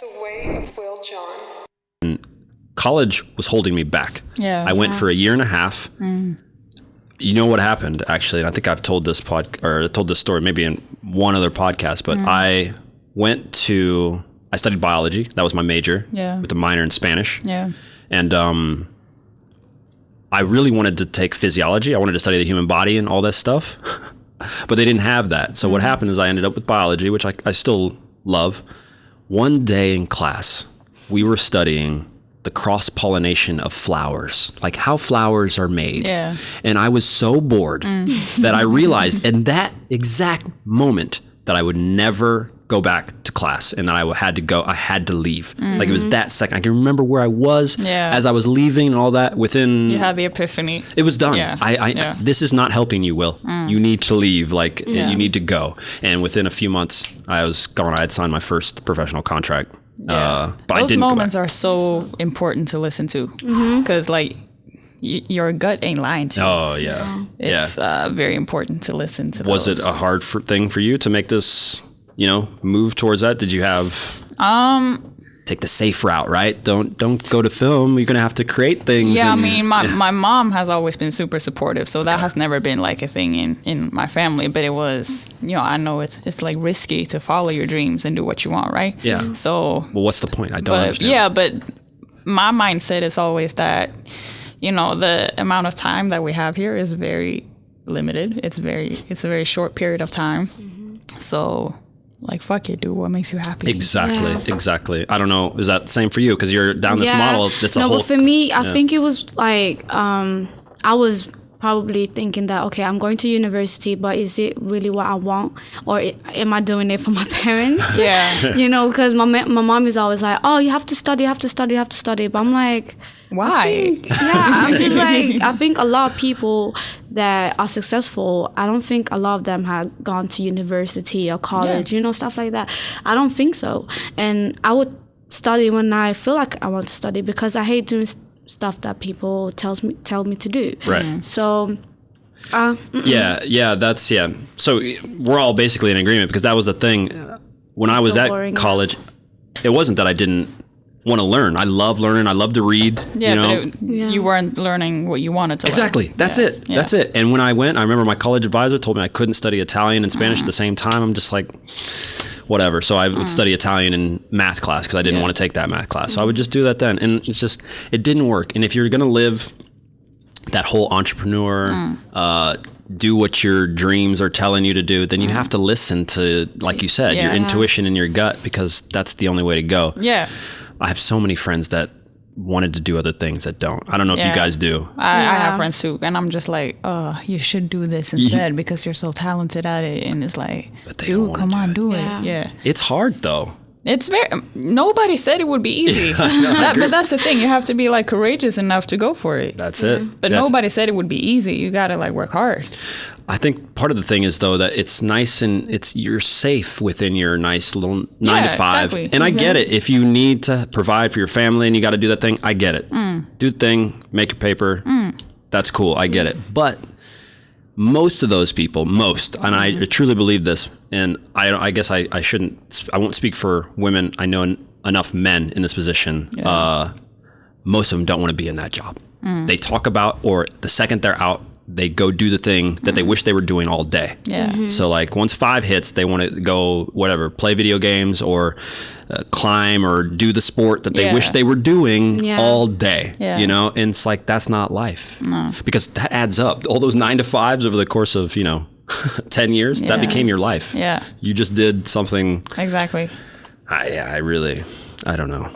The Way of Will John. College was holding me back. I went for a year and a half. You know what happened, actually, and I think I've told this story maybe in one other podcast, but I studied biology. That was my major with a minor in Spanish. And I really wanted to take physiology. I wanted to study the human body and all that stuff, but they didn't have that. So what happened is I ended up with biology, which I still love. One day in class, we were studying the cross-pollination of flowers, like how flowers are made. And I was so bored that I realized in that exact moment that I would never go back to class and that I had to leave. Like it was that second. I can remember where I was as I was leaving and all that within... You had the epiphany. It was done. This is not helping you, Will. You need to leave. Like you need to go. And within a few months, I was gone. I had signed my first professional contract. But those moments are so important to listen to because like your gut ain't lying to you. Oh yeah, it's very important to listen to. Was it a hard thing for you to make this, move towards that? Did you have take the safe route, right? Don't go to film. You're gonna have to create things. Yeah, I mean, my mom has always been super supportive, so that has never been like a thing in my family. But it was, I know it's like risky to follow your dreams and do what you want, right? Yeah. So, well, what's the point? I don't understand. Yeah, but my mindset is always that, the amount of time that we have here is very limited. It's a very short period of time. So. Like, fuck it, do what makes you happy. Exactly. I don't know. Is that the same for you? Because you're down this model. That's a whole... But for me, I think it was like, I was probably thinking that, okay, I'm going to university, but is it really what I want? Or am I doing it for my parents? Because my mom is always like, oh, you have to study. But I'm like... Why? I'm just like, I think a lot of people that are successful, I don't think a lot of them have gone to university or college, stuff like that. I don't think so. And I would study when I feel like I want to study because I hate doing stuff that people tell me to do. Right. So... So we're all basically in agreement because that was the thing. When I was at college, it wasn't that I didn't want to learn. I love learning. I love to read. You weren't learning what you wanted to learn. Exactly. That's it. That's it. And when I went, I remember my college advisor told me I couldn't study Italian and Spanish at the same time. I'm just like, whatever. So I would study Italian in math class because I didn't want to take that math class. So I would just do that then. And it's just, it didn't work. And if you're going to live that whole entrepreneur, do what your dreams are telling you to do, then you have to listen to, like you said, your intuition and your gut because that's the only way to go. Yeah. I have so many friends that wanted to do other things that don't. I don't know if you guys do. I have friends too, and I'm just like, oh, you should do this instead because you're so talented at it. And it's like, dude, come on, do it. Yeah. It's hard though. It's nobody said it would be easy. But that's the thing. You have to be like courageous enough to go for it. That's it. But nobody said it would be easy. You got to like work hard. I think part of the thing is though that it's nice and you're safe within your nice little 9 to 5. Exactly. And I get it. If you need to provide for your family and you got to do that thing, I get it. Do the thing, make your paper. That's cool. I get it. But most of those people, and I truly believe this, and I guess I won't speak for women. I know enough men in this position. Most of them don't want to be in that job. They talk about, or the second they're out, they go do the thing that they wish they were doing all day. So like once 5 hits, they want to go play video games or climb or do the sport that they wish they were doing all day. And it's like, that's not life. Because that adds up. All those 9 to 5s over the course of 10 years, that became your life. You just did something. Exactly. I don't know.